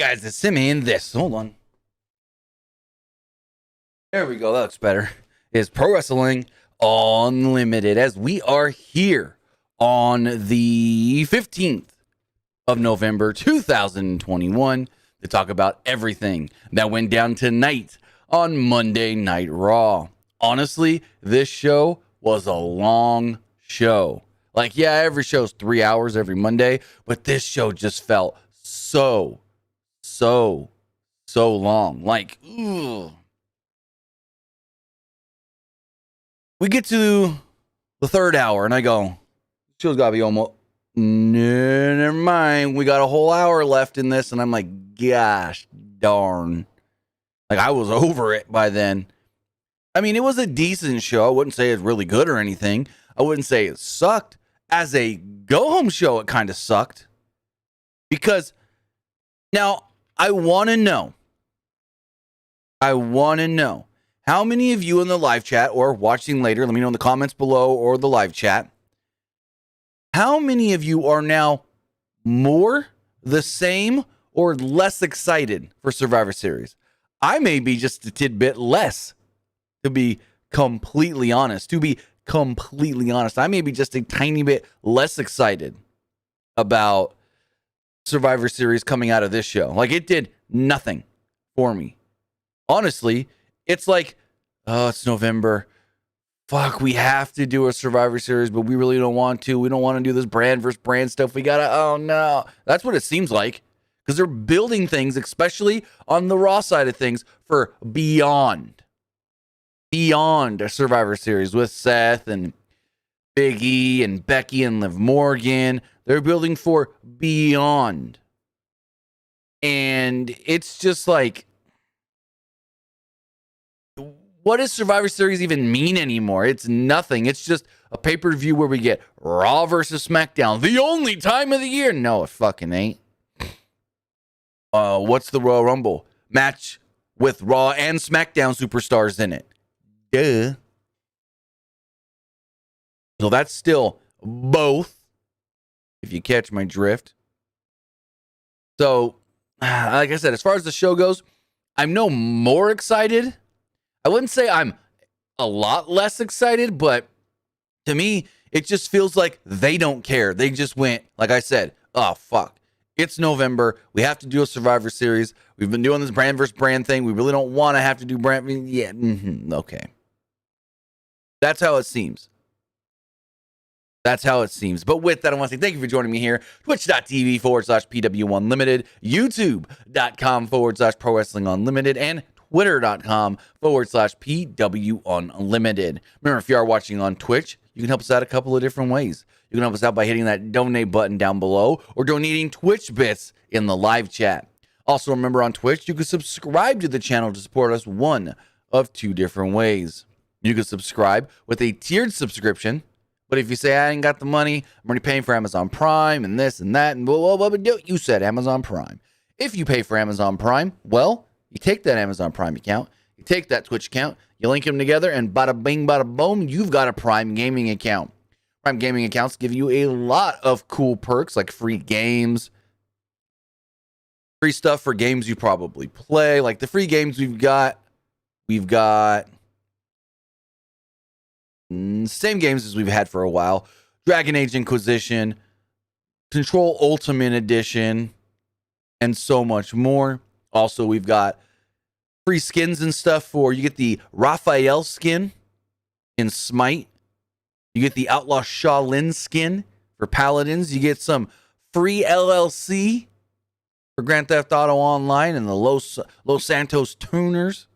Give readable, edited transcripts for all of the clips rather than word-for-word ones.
guys, it's Simmy, and this, hold on. There we go, that looks better. Is Pro Wrestling Unlimited, as we are here on the 15th of November, 2021, to talk about everything that went down tonight on Monday Night Raw. Honestly, this show was a long show. Like, yeah, every show's 3 hours every Monday, but this show just felt so long. Like, ugh. We get to the third hour, and I go, show's got to be almost, never mind. We got a whole hour left in this, and I'm like, gosh darn. Like, I was over it by then. I mean, it was a decent show. I wouldn't say it's really good or anything. I wouldn't say it sucked. As a go-home show, it kind of sucked. Because, now, I want to know, how many of you in the live chat or watching later, let me know in the comments below or the live chat, how many of you are now more, the same, or less excited for Survivor Series? I may be just a tidbit less, to be completely honest. I may be just a tiny bit less excited about Survivor Series coming out of this show. Like, it did nothing for me. Honestly, it's like, oh, it's November. Fuck, we have to do a Survivor Series, but we really don't want to. We don't want to do this brand versus brand stuff. We gotta, oh no. That's what it seems like. Because they're building things, especially on the Raw side of things, for beyond a Survivor Series with Seth and Big E and Becky and Liv Morgan. They're building for beyond. And it's just like, what does Survivor Series even mean anymore? It's nothing. It's just a pay-per-view where we get Raw versus SmackDown, the only time of the year. No, it fucking ain't. What's the Royal Rumble? Match with Raw and SmackDown superstars in it. Duh. So that's still both, if you catch my drift. So, like I said, as far as the show goes, I'm no more excited. I wouldn't say I'm a lot less excited, but to me, it just feels like they don't care. They just went, like I said, oh, fuck. It's November. We have to do a Survivor Series. We've been doing this brand versus brand thing. We really don't want to have to do brand. Yeah, okay. That's how it seems. But with that, I want to say thank you for joining me here. Twitch.tv/PWUnlimited, YouTube.com/Pro Wrestling Unlimited, and Twitter.com/PWUnlimited. Remember, if you are watching on Twitch, you can help us out a couple of different ways. You can help us out by hitting that donate button down below or donating Twitch bits in the live chat. Also, remember on Twitch, you can subscribe to the channel to support us one of two different ways. You can subscribe with a tiered subscription, but if you say, I ain't got the money, I'm already paying for Amazon Prime and this and that, and blah, blah, blah, blah, you said Amazon Prime. If you pay for Amazon Prime, well, you take that Amazon Prime account, you take that Twitch account, you link them together, and bada bing, bada boom, you've got a Prime Gaming account. Prime Gaming accounts give you a lot of cool perks like free games, free stuff for games you probably play. Like the free games we've got same games as we've had for a while. Dragon Age Inquisition, Control Ultimate Edition, and so much more. Also, we've got free skins and stuff for, you get the Raphael skin in Smite. You get the Outlaw Shaolin skin for Paladins. You get some free LLC for Grand Theft Auto Online and the Los Santos Tuners.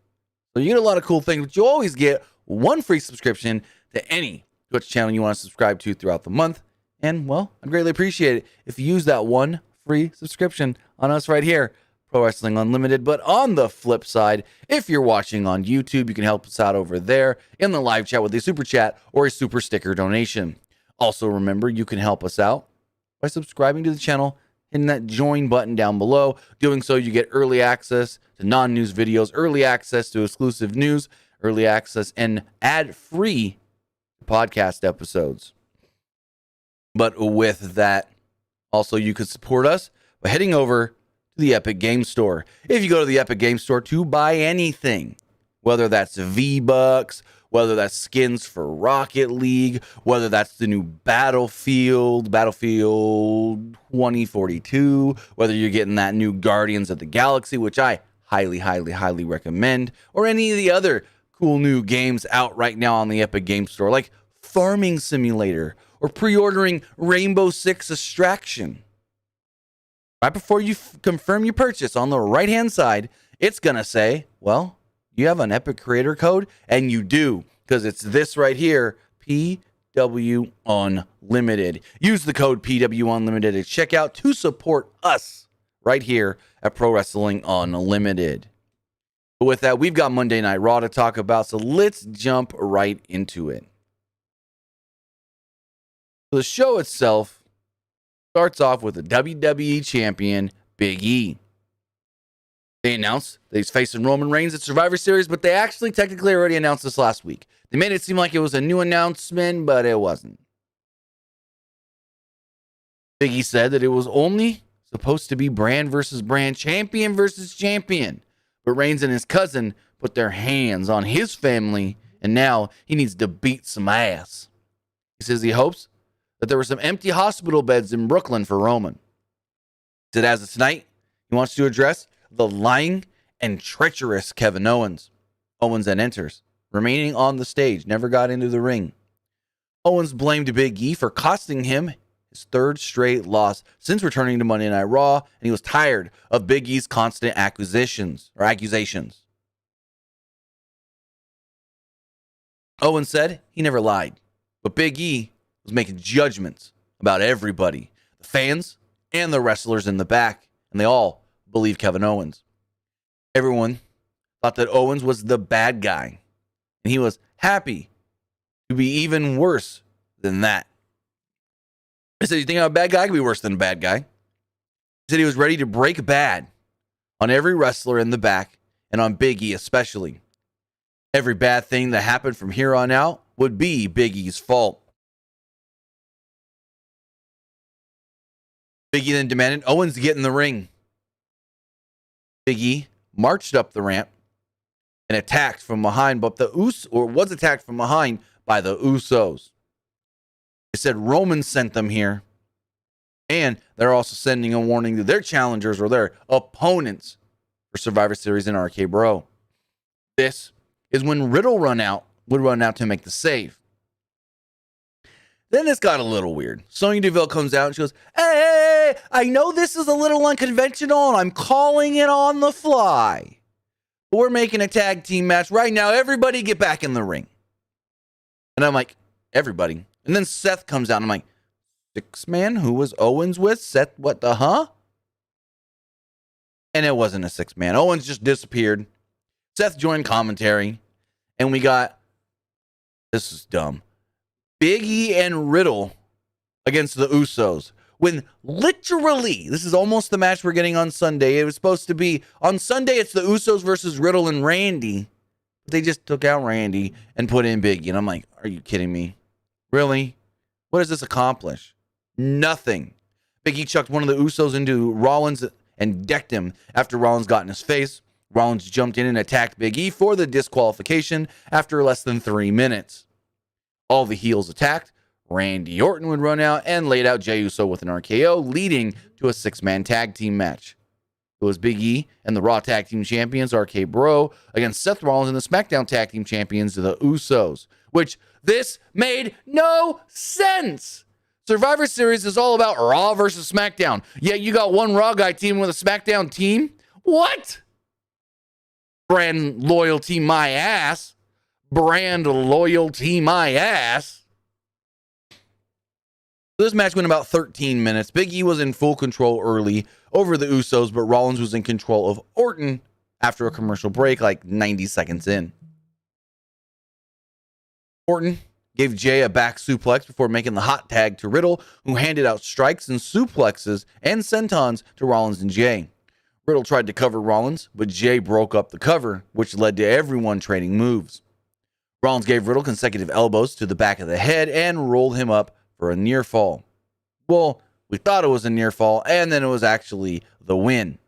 So you get a lot of cool things, but you always get one free subscription to any Twitch channel you want to subscribe to throughout the month. And, well, I'd greatly appreciate it if you use that one free subscription on us right here, Pro Wrestling Unlimited. But on the flip side, if you're watching on YouTube, you can help us out over there in the live chat with a super chat or a super sticker donation. Also, remember, you can help us out by subscribing to the channel, hitting that join button down below. Doing so, you get early access to non-news videos, early access to exclusive news, early access and ad-free podcast episodes. But with that, also, you could support us by heading over to the Epic Games Store. If you go to the Epic Games Store to buy anything, whether that's V-Bucks, whether that's skins for Rocket League, whether that's the new Battlefield 2042, whether you're getting that new Guardians of the Galaxy, which I highly, highly, highly recommend, or any of the other cool new games out right now on the Epic Games Store, like Farming Simulator or pre-ordering Rainbow Six Extraction. Right before you confirm your purchase on the right-hand side, it's going to say, well, you have an Epic Creator Code, and you do, because it's this right here, PWUnlimited. Use the code PWUnlimited at checkout to support us right here at Pro Wrestling Unlimited. But with that, we've got Monday Night Raw to talk about, so let's jump right into it. The show itself starts off with the WWE Champion, Big E. They announced that he's facing Roman Reigns at Survivor Series, but they actually technically already announced this last week. They made it seem like it was a new announcement, but it wasn't. Big E said that it was only supposed to be brand versus brand, champion versus champion. But Reigns and his cousin put their hands on his family, and now he needs to beat some ass. He says he hopes that there were some empty hospital beds in Brooklyn for Roman. He said as of tonight, he wants to address the lying and treacherous Kevin Owens. Owens then enters, remaining on the stage, never got into the ring. Owens blamed Big E for costing him his third straight loss since returning to Monday Night Raw, and he was tired of Big E's constant accusations. Owens said he never lied, but Big E was making judgments about everybody, the fans and the wrestlers in the back, and they all believe Kevin Owens. Everyone thought that Owens was the bad guy, and he was happy to be even worse than that. He said, you think I'm a bad guy? I can be worse than a bad guy. He said he was ready to break bad on every wrestler in the back and on Big E especially. Every bad thing that happened from here on out would be Big E's fault. Big E then demanded Owens to get in the ring. Big E marched up the ramp and attacked from behind, but was attacked from behind by the Usos. They said Roman sent them here, and they're also sending a warning to their challengers or their opponents for Survivor Series and RK Bro. This is when Riddle would run out to make the save. Then this got a little weird. Sonya Deville comes out and she goes, hey, I know this is a little unconventional and I'm calling it on the fly. But we're making a tag team match right now. Everybody get back in the ring. And I'm like, everybody. And then Seth comes out and I'm like, 6-man? Who was Owens with? Seth, what the huh? And it wasn't a 6-man. Owens just disappeared. Seth joined commentary. And we got, this is dumb, Big E and Riddle against the Usos. When literally, this is almost the match we're getting on Sunday. It was supposed to be, on Sunday, it's the Usos versus Riddle and Randy. They just took out Randy and put in Big E. And I'm like, are you kidding me? Really? What does this accomplish? Nothing. Big E chucked one of the Usos into Rollins and decked him after Rollins got in his face. Rollins jumped in and attacked Big E for the disqualification after less than 3 minutes. All the heels attacked. Randy Orton would run out and laid out Jey Uso with an RKO, leading to a 6-man tag team match. It was Big E and the Raw Tag Team Champions, RK Bro, against Seth Rollins and the SmackDown Tag Team Champions, the Usos, which this made no sense. Survivor Series is all about Raw versus SmackDown. Yet you got one Raw guy teaming with a SmackDown team? What? Brand loyalty my ass. Brand loyalty my ass. This match went about 13 minutes. Big E was in full control early over the Usos, but Rollins was in control of Orton after a commercial break, like 90 seconds in. Orton gave Jey a back suplex before making the hot tag to Riddle, who handed out strikes and suplexes and sentons to Rollins and Jey. Riddle tried to cover Rollins, but Jey broke up the cover, which led to everyone trading moves. Rollins gave Riddle consecutive elbows to the back of the head and rolled him up for a near fall. Well, we thought it was a near fall, and then it was actually the win.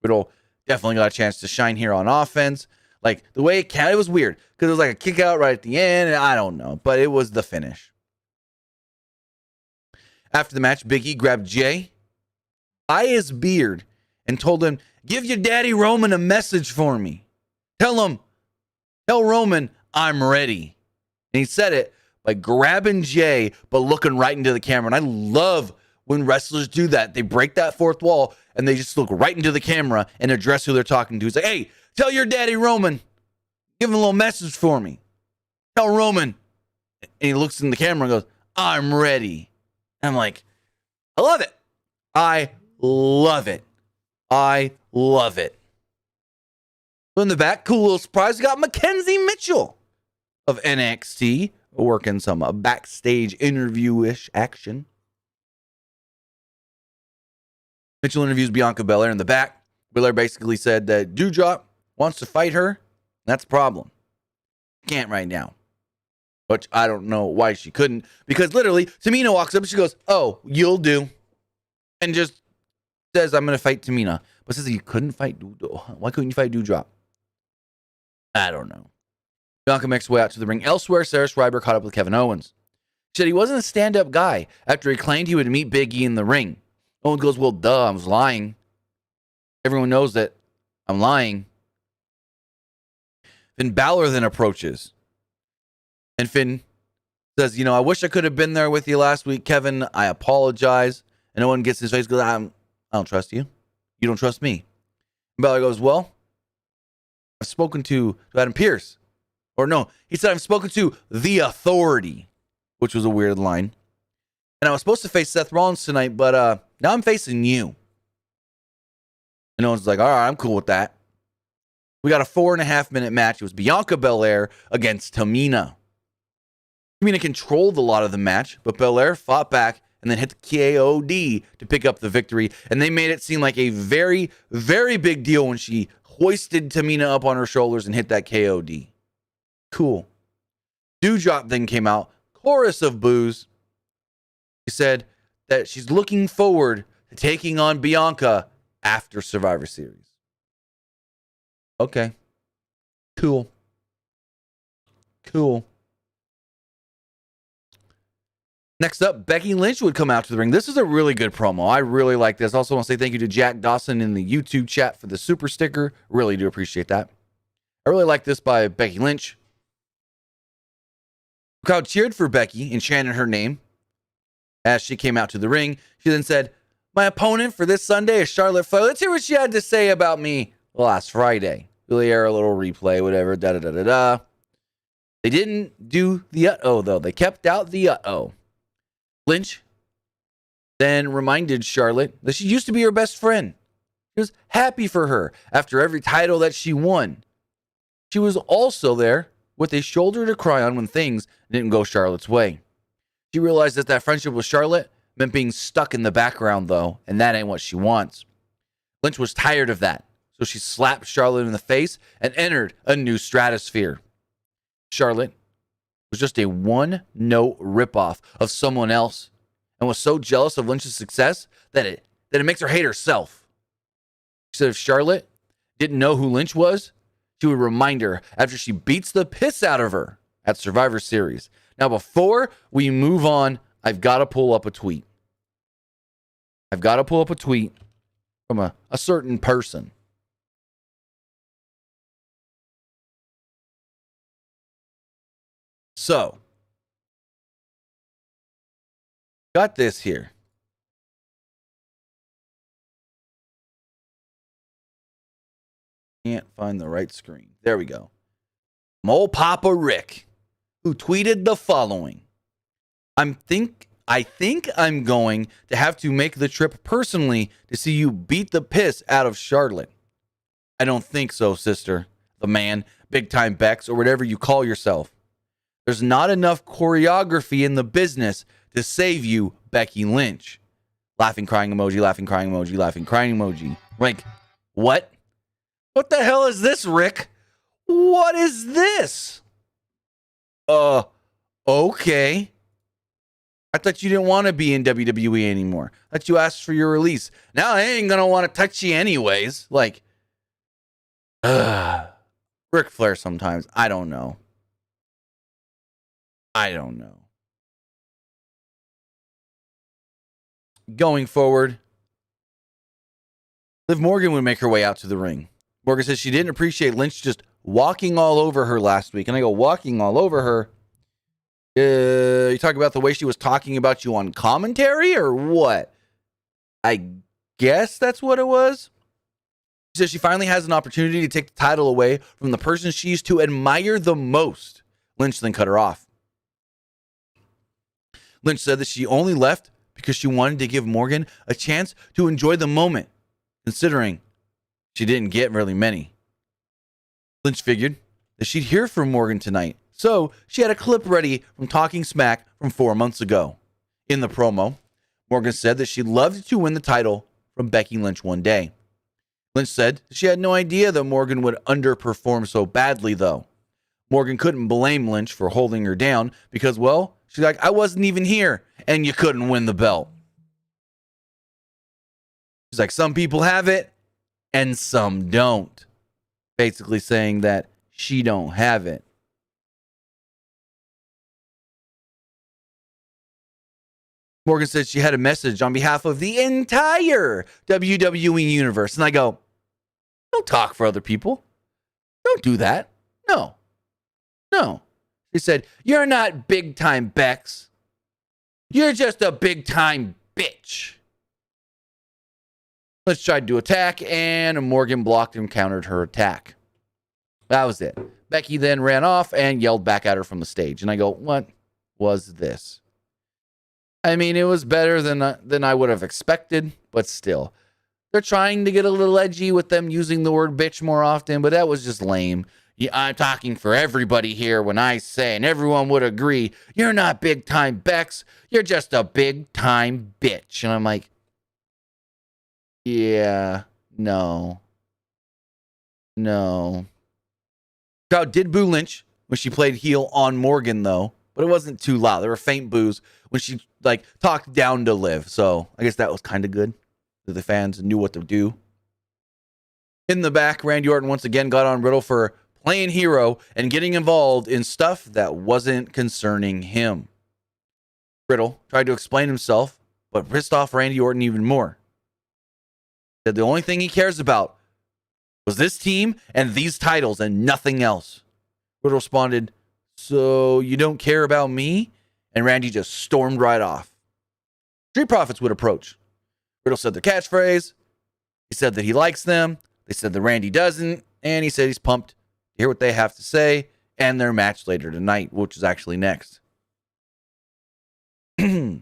Riddle definitely got a chance to shine here on offense. Like, the way it was weird because it was like a kick out right at the end, and I don't know, but it was the finish. After the match, Big E grabbed Jay by his beard and told him, "Give your daddy Roman a message for me. Tell Roman I'm ready." And he said it by grabbing Jay, but looking right into the camera. And I love when wrestlers do that. They break that fourth wall and they just look right into the camera and address who they're talking to. He's like, "Hey, tell your daddy Roman, give him a little message for me. Tell Roman." And he looks in the camera and goes, "I'm ready." And I'm like, I love it. I love it. I love it. So in the back, cool little surprise, we got Mackenzie Mitchell of NXT working some backstage interview-ish action. Mitchell interviews Bianca Belair in the back. Belair basically said that Doudrop wants to fight her. That's the problem. Can't right now. Which I don't know why she couldn't. Because literally, Tamina walks up and she goes, "Oh, you'll do." And just says, "I'm going to fight Tamina." But says you couldn't fight Doudrop. Why couldn't you fight Doudrop? I don't know. Bianca makes her way out to the ring. Elsewhere, Sarah Schreiber caught up with Kevin Owens. She said he wasn't a stand-up guy after he claimed he would meet Big E in the ring. Owens goes, "Well, duh, I was lying. Everyone knows that I'm lying." Finn Balor then approaches. And Finn says, "I wish I could have been there with you last week, Kevin. I apologize." And no one gets his face, goes, I don't trust you. You don't trust me. And Balor goes, "Well, I've spoken to Adam Pearce." Or no, he said, "I've spoken to the Authority," which was a weird line. "And I was supposed to face Seth Rollins tonight, but now I'm facing you." And Owens was like, "All right, I'm cool with that." We got a 4.5-minute match. It was Bianca Belair against Tamina. Tamina controlled a lot of the match, but Belair fought back and then hit the KOD to pick up the victory. And they made it seem like a very, very big deal when she hoisted Tamina up on her shoulders and hit that KOD. Cool. Doudrop then came out, chorus of boos. She said that she's looking forward to taking on Bianca after Survivor Series. Okay. Cool. Next up, Becky Lynch would come out to the ring. This is a really good promo. I really like this. Also want to say thank you to Jack Dawson in the YouTube chat for the super sticker. Really do appreciate that. I really like this by Becky Lynch. The crowd cheered for Becky and chanted her name as she came out to the ring. She then said, "My opponent for this Sunday is Charlotte Flair. Let's hear what she had to say about me last Friday." Really air a little replay, whatever, da-da-da-da-da. They didn't do the uh-oh, though. They kept out the uh-oh. Lynch then reminded Charlotte that she used to be her best friend. She was happy for her after every title that she won. She was also there with a shoulder to cry on when things didn't go Charlotte's way. She realized that friendship with Charlotte meant being stuck in the background, though, and that ain't what she wants. Lynch was tired of that, so she slapped Charlotte in the face and entered a new stratosphere. Charlotte was just a one-note ripoff of someone else and was so jealous of Lynch's success that it makes her hate herself. She said if Charlotte didn't know who Lynch was, she would remind her after she beats the piss out of her at Survivor Series. Now, before we move on, I've got to pull up a tweet. From a certain person. So, got this here. Can't find the right screen. There we go. Mole Papa Rick, who tweeted the following. I think I'm going to have to make the trip personally to see you beat the piss out of Charlotte. I don't think so, sister. The man, big time Bex, or whatever you call yourself. There's not enough choreography in the business to save you, Becky Lynch. Laughing, crying emoji, laughing, crying emoji, laughing, crying emoji. Like, what? What the hell is this, Rick? What is this? Okay. I thought you didn't want to be in WWE anymore. I thought you asked for your release. Now I ain't going to want to touch you anyways. Like, Ric Flair sometimes. I don't know. Going forward, Liv Morgan would make her way out to the ring. Morgan says she didn't appreciate Lynch just walking all over her last week. And I go, walking all over her? You talking about the way she was talking about you on commentary or what? I guess that's what it was. She says she finally has an opportunity to take the title away from the person she used to admire the most. Lynch then cut her off. Lynch said that she only left because she wanted to give Morgan a chance to enjoy the moment, considering she didn't get really many. Lynch figured that she'd hear from Morgan tonight, so she had a clip ready from Talking Smack from 4 months ago. In the promo, Morgan said that she'd love to win the title from Becky Lynch one day. Lynch said she had no idea that Morgan would underperform so badly, though. Morgan couldn't blame Lynch for holding her down because, well, she's like, I wasn't even here, and you couldn't win the belt. She's like, some people have it, and some don't. Basically saying that she don't have it. Morgan said she had a message on behalf of the entire WWE universe. And I go, don't talk for other people. Don't do that. No. She said, you're not big time Bex. You're just a big time bitch. Lynch tried to attack, and Morgan blocked and countered her attack. That was it. Becky then ran off and yelled back at her from the stage. And I go, what was this? I mean, it was better than I would have expected, but still. They're trying to get a little edgy with them using the word bitch more often, but that was just lame. Yeah, I'm talking for everybody here when I say, and everyone would agree, you're not big time Bex. You're just a big time bitch. And I'm like, yeah, no. Crowd did boo Lynch when she played heel on Morgan, though, but it wasn't too loud. There were faint boos when she talked down to Liv. So I guess that was kind of good. The fans knew what to do. In the back, Randy Orton once again got on Riddle for playing hero and getting involved in stuff that wasn't concerning him. Riddle tried to explain himself, but pissed off Randy Orton even more. Said the only thing he cares about was this team and these titles and nothing else. Riddle responded, so you don't care about me? And Randy just stormed right off. Street Profits would approach. Riddle said their catchphrase. He said that he likes them. They said that Randy doesn't. And he said he's pumped to hear what they have to say and their match later tonight, which is actually next. I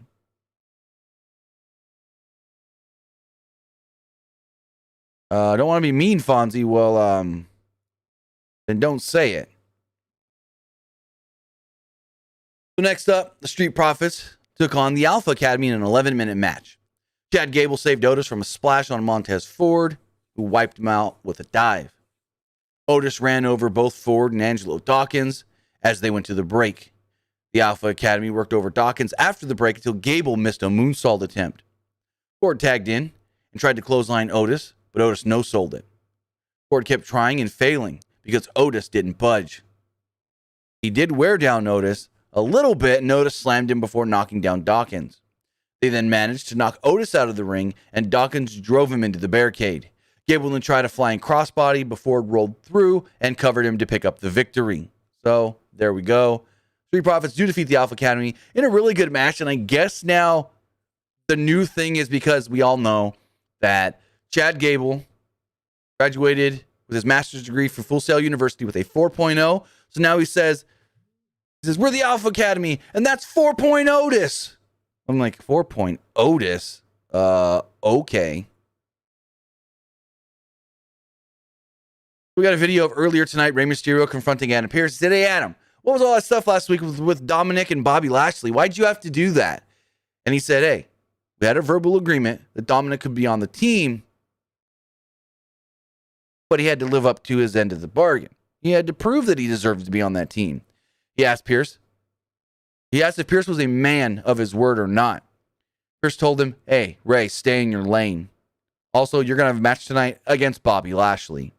don't want to be mean, Fonzie. Well, then don't say it. So next up, the Street Profits took on the Alpha Academy in an 11-minute match. Chad Gable saved Otis from a splash on Montez Ford, who wiped him out with a dive. Otis ran over both Ford and Angelo Dawkins as they went to the break. The Alpha Academy worked over Dawkins after the break until Gable missed a moonsault attempt. Ford tagged in and tried to clothesline Otis, but Otis no-sold it. Ford kept trying and failing because Otis didn't budge. He did wear down Otis a little bit, and Otis slammed him before knocking down Dawkins. They then managed to knock Otis out of the ring, and Dawkins drove him into the barricade. Gable then tried a flying crossbody before it rolled through and covered him to pick up the victory. So, there we go. Street Profits do defeat the Alpha Academy in a really good match, and I guess now the new thing is because we all know that Chad Gable graduated with his master's degree from Full Sail University with a 4.0. So now he says, we're the Alpha Academy, and that's 4.0 Otis. I'm like, 4.0 Otis? Okay. We got a video of earlier tonight, Rey Mysterio confronting Adam Pearce. He said, hey, Adam, what was all that stuff last week with Dominik and Bobby Lashley? Why'd you have to do that? And he said, hey, we had a verbal agreement that Dominik could be on the team, but he had to live up to his end of the bargain. He had to prove that he deserved to be on that team. He asked Pearce He asked if Pierce was a man of his word or not. Pierce told him, hey, Ray, stay in your lane. Also, you're going to have a match tonight against Bobby Lashley.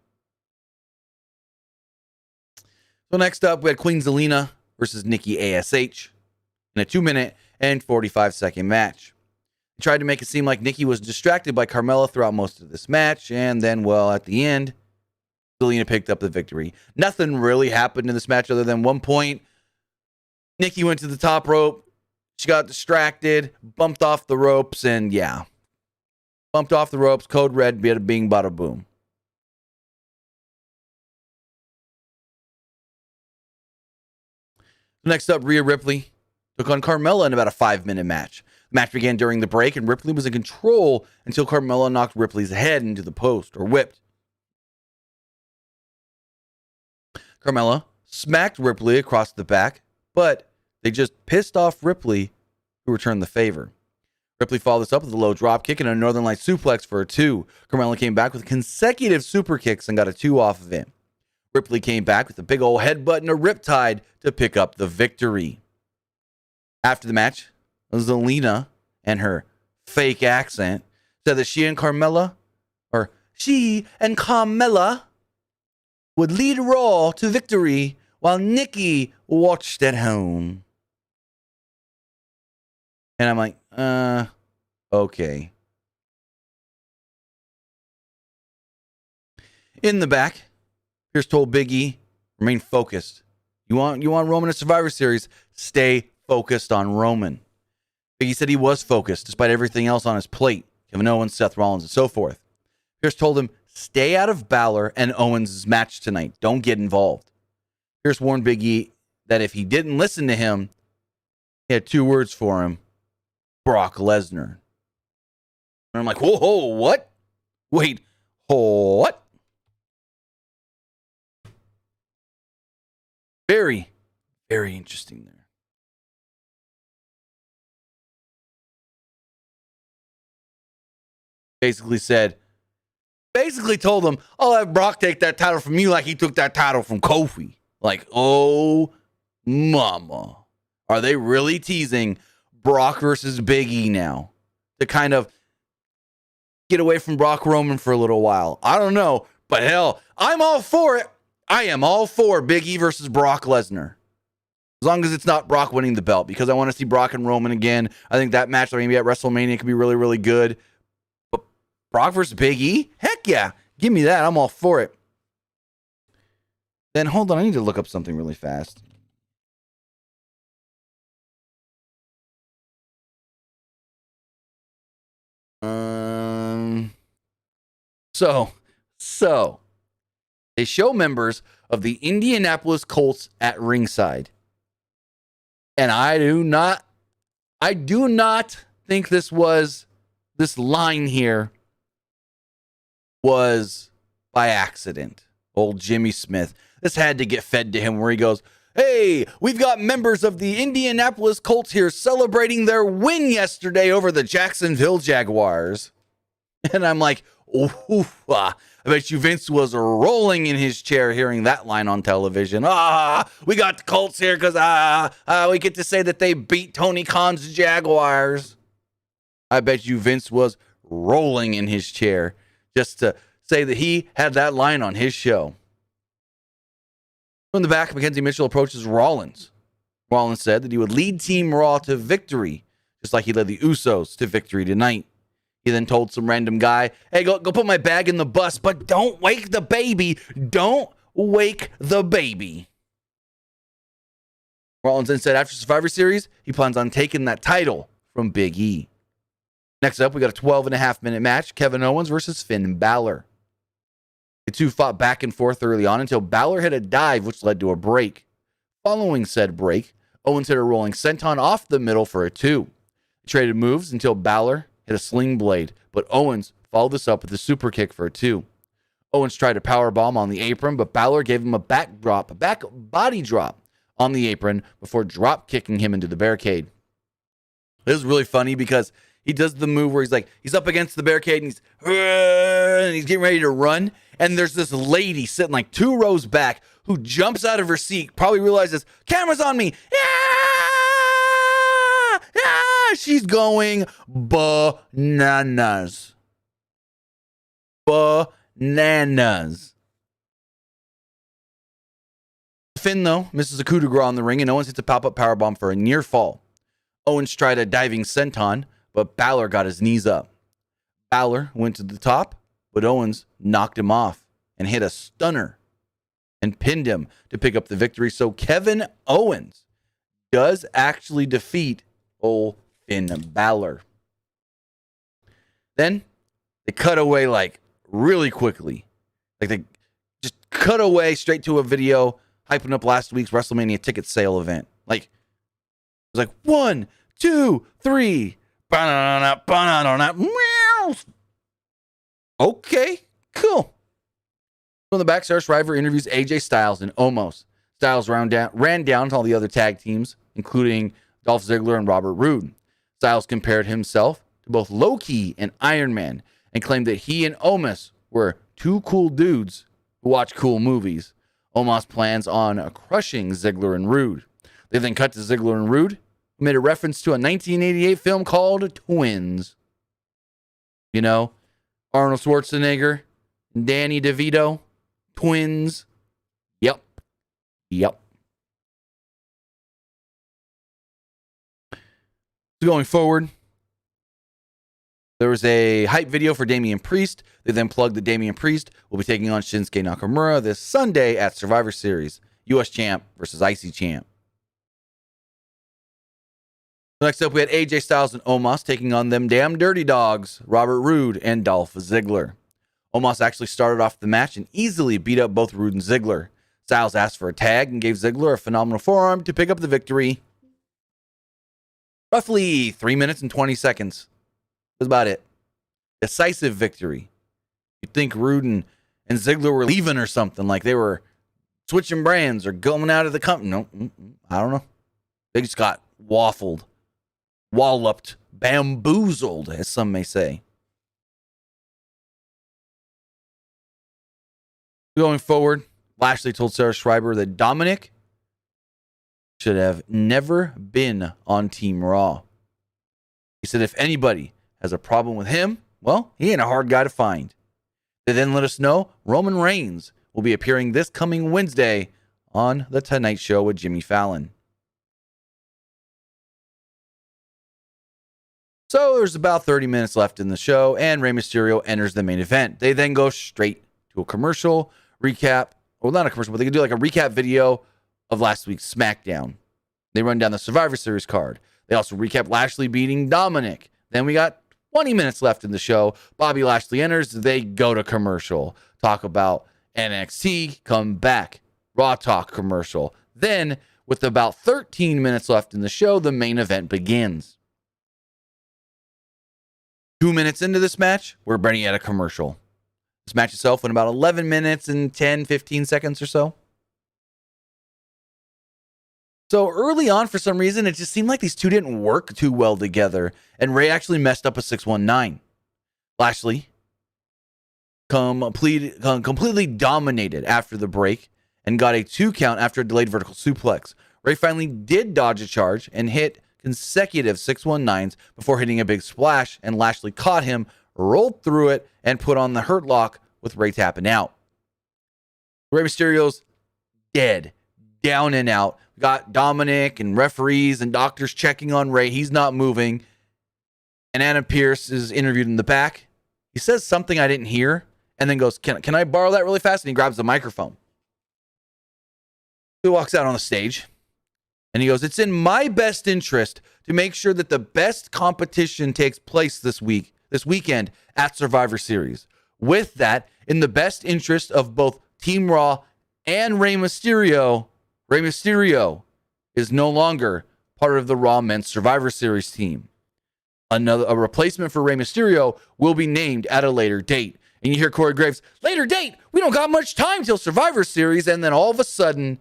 So next up, we had Queen Zelena versus Nikki ASH in a 2-minute and 45-second match. He tried to make it seem like Nikki was distracted by Carmella throughout most of this match, and then, well, at the end, Zelena picked up the victory. Nothing really happened in this match other than one point. Nikki went to the top rope. She got distracted, bumped off the ropes, and yeah. Bumped off the ropes, code red, bada bing, bada boom. Next up, Rhea Ripley took on Carmella in about a 5-minute match. The match began during the break, and Ripley was in control until Carmella knocked Ripley's head into the post, or whipped. Carmella smacked Ripley across the back, but they just pissed off Ripley, who returned the favor. Ripley followed this up with a low drop kick and a Northern Light suplex for a 2. Carmella came back with consecutive super kicks and got a 2 off of it. Ripley came back with a big old headbutt and a riptide to pick up the victory. After the match, Zelena and her fake accent said that she and Carmella would lead Raw to victory while Nikki watched at home. And I'm like, okay. In the back, Pierce told Big E, remain focused. You want Roman at Survivor Series? Stay focused on Roman. Big E said he was focused despite everything else on his plate. Kevin Owens, Seth Rollins, and so forth. Pierce told him, stay out of Balor and Owens' match tonight. Don't get involved. Pierce warned Big E that if he didn't listen to him, he had 2 words for him. Brock Lesnar. And I'm like, whoa, what? Wait, what? Very, very interesting there. Basically told him, I'll have Brock take that title from you like he took that title from Kofi. Like, oh, mama. Are they really teasing Brock versus Big E now to kind of get away from Brock Roman for a little while? I don't know, but hell, I'm all for it. I am all for Big E versus Brock Lesnar. As long as it's not Brock winning the belt, because I want to see Brock and Roman again. I think that match maybe at WrestleMania could be really, really good. But Brock versus Big E? Heck yeah. Give me that. I'm all for it. Then hold on. I need to look up something really fast. So they show members of the Indianapolis Colts at ringside. And I do not think this line here was by accident. Old Jimmy Smith. This had to get fed to him where he goes, hey, we've got members of the Indianapolis Colts here celebrating their win yesterday over the Jacksonville Jaguars. And I'm like, I bet you Vince was rolling in his chair hearing that line on television. We got the Colts here because we get to say that they beat Tony Khan's Jaguars. I bet you Vince was rolling in his chair just to say that he had that line on his show. From the back, Mackenzie Mitchell approaches Rollins. Rollins said that he would lead Team Raw to victory, just like he led the Usos to victory tonight. He then told some random guy, hey, go put my bag in the bus, but don't wake the baby. Don't wake the baby. Rollins then said after Survivor Series, he plans on taking that title from Big E. Next up, we got a 12.5-minute match, Kevin Owens versus Finn Balor. The two fought back and forth early on until Balor hit a dive, which led to a break. Following said break, Owens hit a rolling senton off the middle for a 2. They traded moves until Balor hit a sling blade, but Owens followed this up with a super kick for a 2. Owens tried a powerbomb on the apron, but Balor gave him a back body drop on the apron before drop kicking him into the barricade. This is really funny because he does the move where he's up against the barricade and he's getting ready to run. And there's this lady sitting like 2 rows back who jumps out of her seat, probably realizes, camera's on me. She's going bananas. Bananas. Finn, though, misses a coup de grace on the ring, and Owens hits a pop-up powerbomb for a near fall. Owens tried a diving senton, but Balor got his knees up. Balor went to the top, but Owens knocked him off and hit a stunner and pinned him to pick up the victory. So Kevin Owens does actually defeat old Finn Balor. Then they cut away like really quickly. Like they just cut away straight to a video hyping up last week's WrestleMania ticket sale event. Like, it was like 1, 2, 3. Okay, cool. From the back, Sarah Shriver interviews AJ Styles and Omos. Styles ran down all the other tag teams, including Dolph Ziggler and Robert Roode. Styles compared himself to both Loki and Iron Man and claimed that he and Omos were two cool dudes who watch cool movies. Omos plans on crushing Ziggler and Roode. They then cut to Ziggler and Roode, who made a reference to a 1988 film called Twins. You know, Arnold Schwarzenegger and Danny DeVito. Twins. Yep. Going forward, there was a hype video for Damien Priest. They then plugged that Damien Priest will be taking on Shinsuke Nakamura this Sunday at Survivor Series. U.S. Champ versus IC Champ. Next up, we had AJ Styles and Omos taking on them damn dirty dogs, Robert Roode and Dolph Ziggler. Omos actually started off the match and easily beat up both Roode and Ziggler. Styles asked for a tag and gave Ziggler a phenomenal forearm to pick up the victory. Roughly 3 minutes and 20 seconds. That's about it. Decisive victory. You'd think Roode and Ziggler were leaving or something, like they were switching brands or going out of the company. No, I don't know. They just got waffled, walloped, bamboozled, as some may say. Going forward, Lashley told Sarah Schreiber that Dominik should have never been on Team Raw. He said if anybody has a problem with him, well, he ain't a hard guy to find. They then let us know Roman Reigns will be appearing this coming Wednesday on The Tonight Show with Jimmy Fallon. So there's about 30 minutes left in the show, and Rey Mysterio enters the main event. They then go straight to a commercial recap. Well, not a commercial, but they can do like a recap video of last week's SmackDown. They run down the Survivor Series card. They also recap Lashley beating Dominik. Then we got 20 minutes left in the show. Bobby Lashley enters. They go to commercial. Talk about NXT. Come back. Raw Talk commercial. Then, with about 13 minutes left in the show, the main event begins. 2 minutes into this match, we're burning at a commercial. This match itself went about 11 minutes and 10, 15 seconds or so. So early on, for some reason, it just seemed like these two didn't work too well together, and Rey actually messed up a 619. Lashley completely dominated after the break and got a 2 count after a delayed vertical suplex. Rey finally did dodge a charge and hit consecutive 619s before hitting a big splash, and Lashley caught him, rolled through it, and put on the Hurt Lock with Rey tapping out. Rey Mysterio's dead, down and out. We got Dominik and referees and doctors checking on Rey. He's not moving. And Adam Pearce is interviewed in the back. He says something I didn't hear and then goes, can I borrow that really fast? And he grabs the microphone. He walks out on the stage and he goes, it's in my best interest to make sure that the best competition takes place this weekend at Survivor Series. With that, in the best interest of both Team Raw and Rey Mysterio is no longer part of the Raw Men's Survivor Series team. A replacement for Rey Mysterio will be named at a later date. And you hear Corey Graves, later date? We don't got much time till Survivor Series. And then all of a sudden,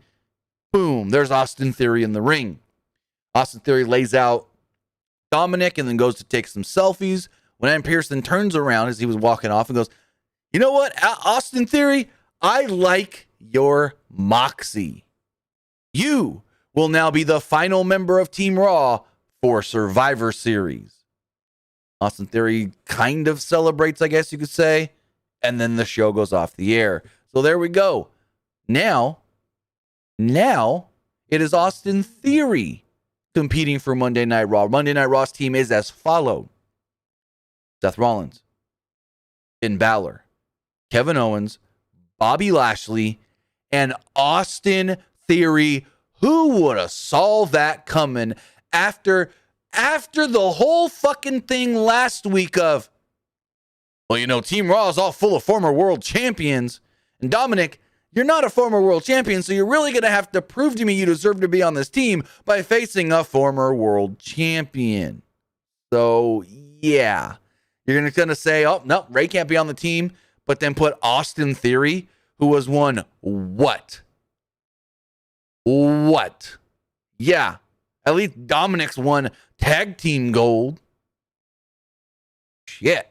boom, there's Austin Theory in the ring. Austin Theory lays out Dominik and then goes to take some selfies. When Adam Pearce then turns around as he was walking off and goes, you know what, Austin Theory, I like your moxie. You will now be the final member of Team Raw for Survivor Series. Austin Theory kind of celebrates, I guess you could say, and then the show goes off the air. So there we go. Now it is Austin Theory competing for Monday Night Raw. Monday Night Raw's team is as follows: Seth Rollins, Finn Balor, Kevin Owens, Bobby Lashley, and Austin Theory. Who would have saw that coming after the whole fucking thing last week of, well, you know, Team Raw is all full of former world champions. And Dominik, you're not a former world champion, so you're really going to have to prove to me you deserve to be on this team by facing a former world champion. So, yeah. You're going to say, oh, no, Ray can't be on the team, but then put Austin Theory, who has won what? What? Yeah. At least Dominik's won tag team gold. Shit.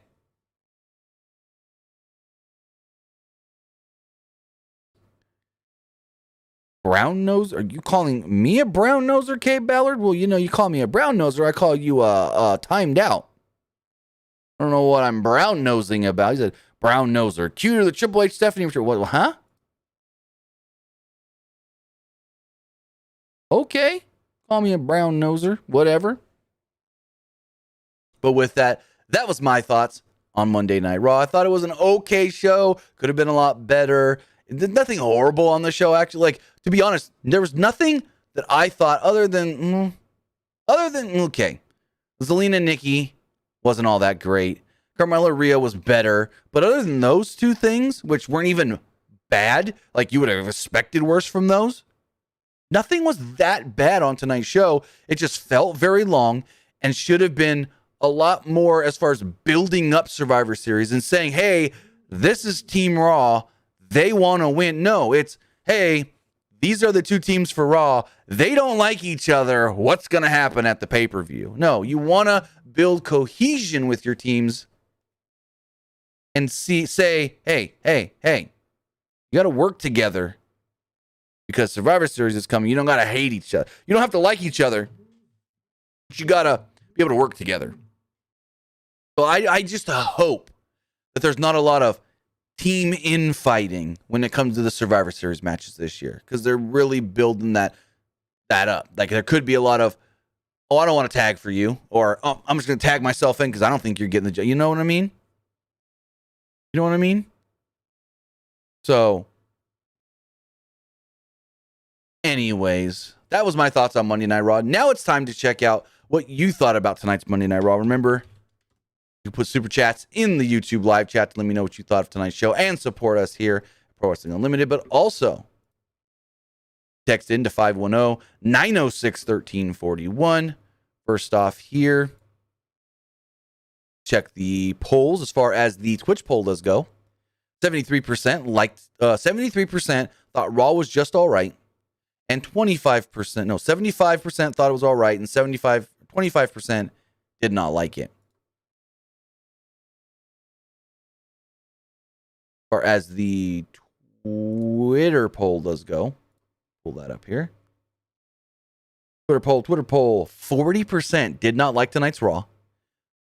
Brown nose? Are you calling me a brown noser, Kay Ballard? Well, you know, you call me a brown noser, I call you timed out. I don't know what I'm brown nosing about. He said brown noser. Cue to the Triple H Stephanie. What? Huh? Okay. Call me a brown noser. Whatever. But with that, that was my thoughts on Monday Night Raw. I thought it was an okay show. Could have been a lot better. Nothing horrible on the show, actually. Like, to be honest, there was nothing that I thought other than okay. Zelena and Nikki wasn't all that great. Carmella Rhea was better. But other than those two things, which weren't even bad, like you would have expected worse from those, nothing was that bad on tonight's show. It just felt very long and should have been a lot more as far as building up Survivor Series and saying, hey, this is Team Raw. They want to win. No, it's, hey, these are the two teams for Raw. They don't like each other. What's going to happen at the pay-per-view? No, you want to build cohesion with your teams and say, hey, you got to work together because Survivor Series is coming. You don't got to hate each other. You don't have to like each other, but you got to be able to work together. So I just hope that there's not a lot of team infighting when it comes to the Survivor Series matches this year, because they're really building that up. Like, there could be a lot of, oh, I don't want to tag for you, or oh, I'm just going to tag myself in because I don't think you're getting the job. You know what I mean? You know what I mean? So, anyways, that was my thoughts on Monday Night Raw. Now it's time to check out what you thought about tonight's Monday Night Raw. Remember, you put super chats in the YouTube live chat to let me know what you thought of tonight's show and support us here at Pro Wrestling Unlimited, but also text in to 510-906-1341. First off here, check the polls as far as the Twitch poll does go. 73% thought Raw was just all right, and 75% thought it was all right, and 25% did not like it. As far as the Twitter poll does go, pull that up here. Twitter poll, 40% did not like tonight's Raw,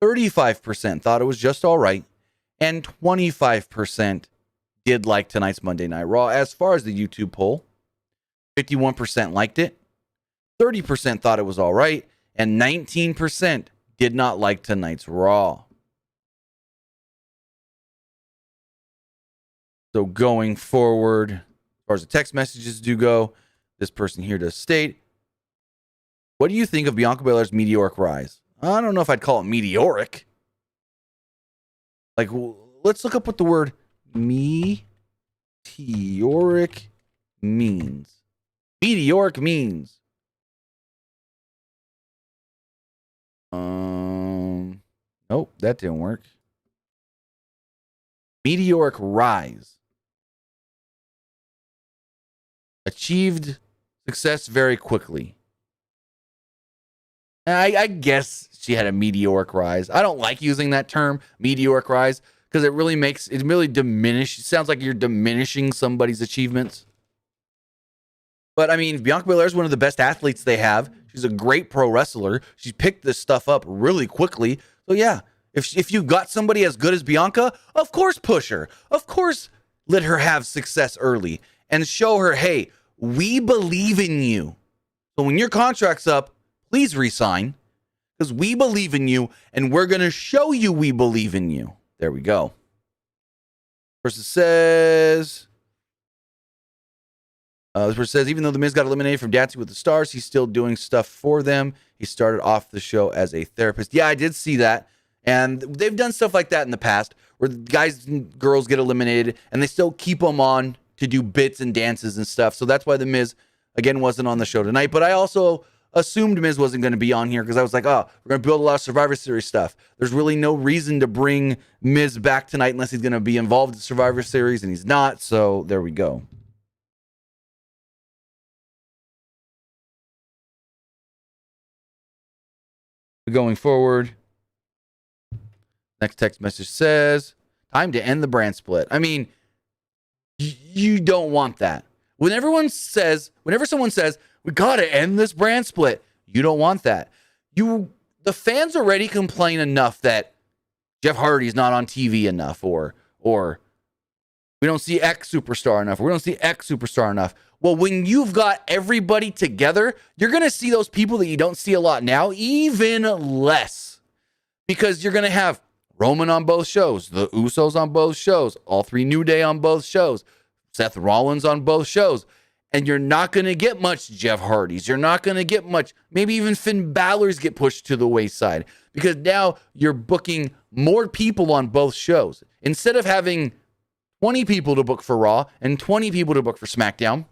35% thought it was just all right, and 25% did like tonight's Monday Night Raw. As far as the YouTube poll, 51% liked it, 30% thought it was all right, and 19% did not like tonight's Raw. So going forward, as far as the text messages do go, this person here does state, what do you think of Bianca Belair's meteoric rise? I don't know if I'd call it meteoric. Like, let's look up what the word meteoric means. Meteoric means. Nope, that didn't work. Meteoric rise. Achieved success very quickly. I guess she had a meteoric rise. I don't like using that term, meteoric rise, because it really diminishes. It sounds like you're diminishing somebody's achievements. But I mean, Bianca Belair is one of the best athletes they have. She's She's a great pro wrestler. She picked this stuff up really quickly. So yeah, if you got somebody as good as Bianca, of course push her. Of course let her have success early and show her, hey, we believe in you. So when your contract's up, please resign because we believe in you and we're going to show you we believe in you. There we go. Person says, this person says, even though The Miz got eliminated from Dancing with the Stars, he's still doing stuff for them. He started off the show as a therapist. Yeah, I did see that. And they've done stuff like that in the past where guys and girls get eliminated and they still keep them on to do bits and dances and stuff. So that's why The Miz, again, wasn't on the show tonight. But I also assumed Miz wasn't going to be on here because I was like, oh, we're going to build a lot of Survivor Series stuff. There's really no reason to bring Miz back tonight unless he's going to be involved in Survivor Series, and he's not. So there we go. Going forward, next text message says, time to end the brand split. I mean, you don't want that. Whenever someone says, we got to end this brand split, you don't want that. The fans already complain enough that Jeff Hardy's not on TV enough, or we don't see X superstar enough, or we don't see X superstar enough. Well, when you've got everybody together, you're going to see those people that you don't see a lot now even less. Because you're going to have Roman on both shows, the Usos on both shows, all three New Day on both shows, Seth Rollins on both shows. And you're not going to get much Jeff Hardy's. You're not going to get much. Maybe even Finn Balor's get pushed to the wayside. Because now you're booking more people on both shows. Instead of having 20 people to book for Raw and 20 people to book for SmackDown,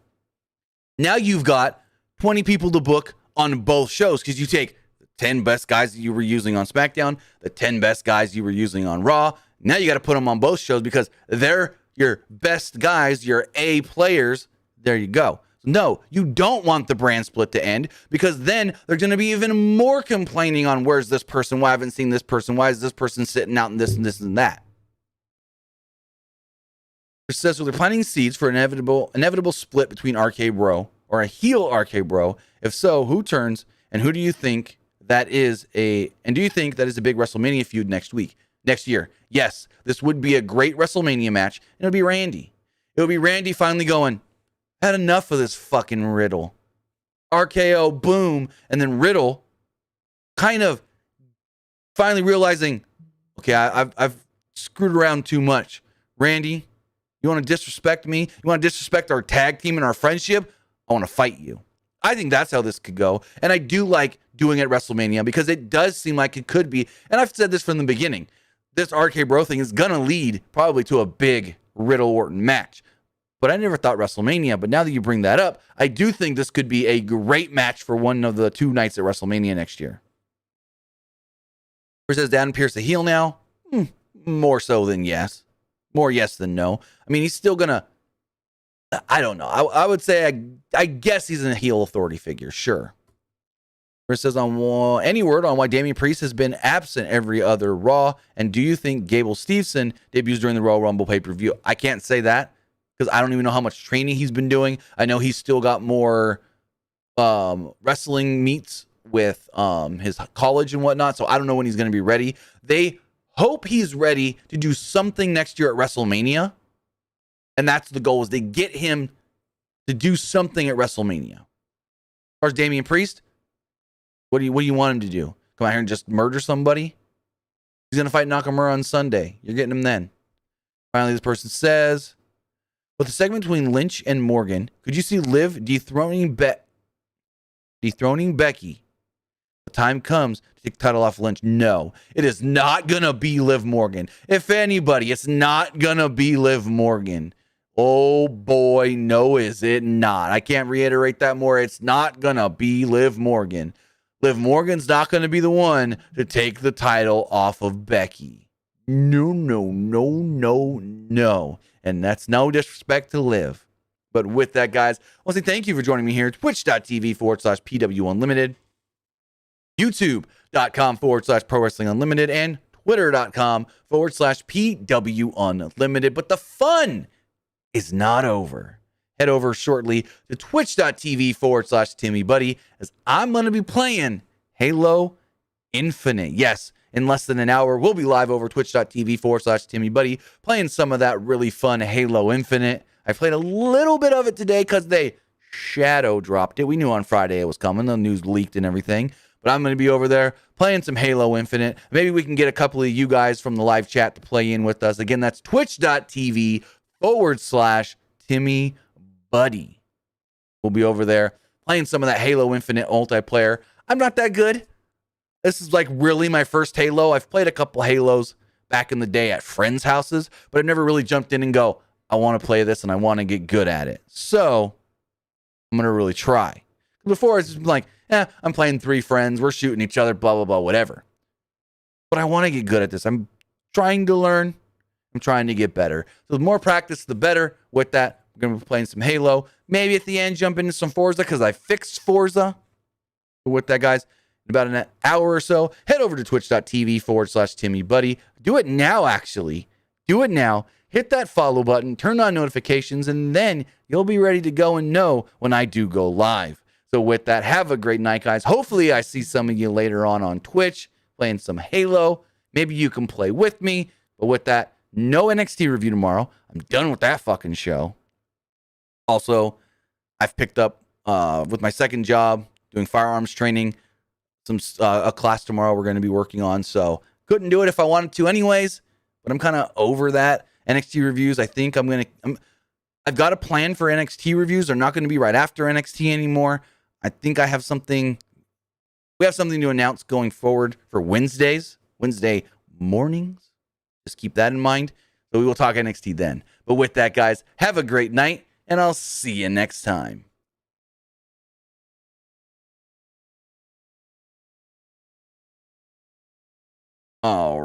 now you've got 20 people to book on both shows because you take the 10 best guys that you were using on SmackDown, the 10 best guys you were using on Raw. Now you got to put them on both shows because they're your best guys, your A players. There you go. No, you don't want the brand split to end because then they're going to be even more complaining on where's this person? Why haven't seen this person? Why is this person sitting out in this and this and that? It says, so they're planting seeds for an inevitable split between RK Bro or a heel RK Bro. If so, who turns and who do you think that is do you think that is a big WrestleMania feud next year? Yes, this would be a great WrestleMania match. And it'll be Randy. It'll be Randy finally going, had enough of this fucking Riddle. RKO, boom. And then Riddle kind of finally realizing, okay, I've screwed around too much. Randy, you want to disrespect me? You want to disrespect our tag team and our friendship? I want to fight you. I think that's how this could go. And I do like doing it at WrestleMania because it does seem like it could be. And I've said this from the beginning. This RK Bro thing is going to lead probably to a big Riddle Orton match. But I never thought WrestleMania. But now that you bring that up, I do think this could be a great match for one of the 2 nights at WrestleMania next year. Where says Damien Priest a heel now? More so than yes. More yes than no. I mean, he's still going to, I don't know. I would say, I guess he's a heel authority figure. Sure. Where it says, any word on why Damien Priest has been absent every other Raw? And do you think Gable Steveson debuts during the Royal Rumble pay-per-view? I can't say that because I don't even know how much training he's been doing. I know he's still got more wrestling meets with his college and whatnot. So I don't know when he's going to be ready. They hope he's ready to do something next year at WrestleMania. And that's the goal, is to get him to do something at WrestleMania. As far as Damien Priest, what do you want him to do? Come out here and just murder somebody? He's going to fight Nakamura on Sunday. You're getting him then. Finally, this person says, with the segment between Lynch and Morgan, could you see Liv dethroning Becky? The time comes to take the title off Lynch. No, it is not going to be Liv Morgan. If anybody, it's not going to be Liv Morgan. Oh boy, no, is it not? I can't reiterate that more. It's not going to be Liv Morgan. Liv Morgan's not going to be the one to take the title off of Becky. No. And that's no disrespect to Liv. But with that, guys, I want to say thank you for joining me here at twitch.tv/PWUnlimited, youtube.com/Pro Wrestling Unlimited, and twitter.com/PWUnlimited. But the fun is not over. head over shortly to twitch.tv/TimmyBuddy, as I'm going to be playing Halo Infinite. Yes, in less than an hour, we'll be live over twitch.tv/TimmyBuddy playing some of that really fun Halo Infinite. I played a little bit of it today because they shadow dropped it. We knew on Friday it was coming. The news leaked and everything. But I'm going to be over there playing some Halo Infinite. Maybe we can get a couple of you guys from the live chat to play in with us. Again, that's twitch.tv/TimmyBuddy. We'll be over there playing some of that Halo Infinite multiplayer. I'm not that good. This is like really my first Halo. I've played a couple Halos back in the day at friends' houses, but I've never really jumped in and go, I want to play this and I want to get good at it. So I'm going to really try. Before it's just like, I'm playing 3 friends. We're shooting each other, blah, blah, blah, whatever. But I want to get good at this. I'm trying to learn. I'm trying to get better. So the more practice, the better. With that, we're going to be playing some Halo. Maybe at the end, jump into some Forza because I fixed Forza. With that, guys, in about an hour or so, head over to twitch.tv/TimmyBuddy. Do it now, actually. Do it now. Hit that follow button, turn on notifications, and then you'll be ready to go and know when I do go live. So with that, have a great night, guys. Hopefully I see some of you later on Twitch playing some Halo. Maybe you can play with me. But with that, no NXT review tomorrow. I'm done with that fucking show. Also, I've picked up with my second job doing firearms training, a class tomorrow we're going to be working on. So couldn't do it if I wanted to anyways, but I'm kind of over that. NXT reviews, I think I've got a plan for NXT reviews. They're not going to be right after NXT anymore. I think we have something to announce going forward for Wednesday mornings. Just keep that in mind. So we will talk NXT then. But with that, guys, have a great night, and I'll see you next time. All right.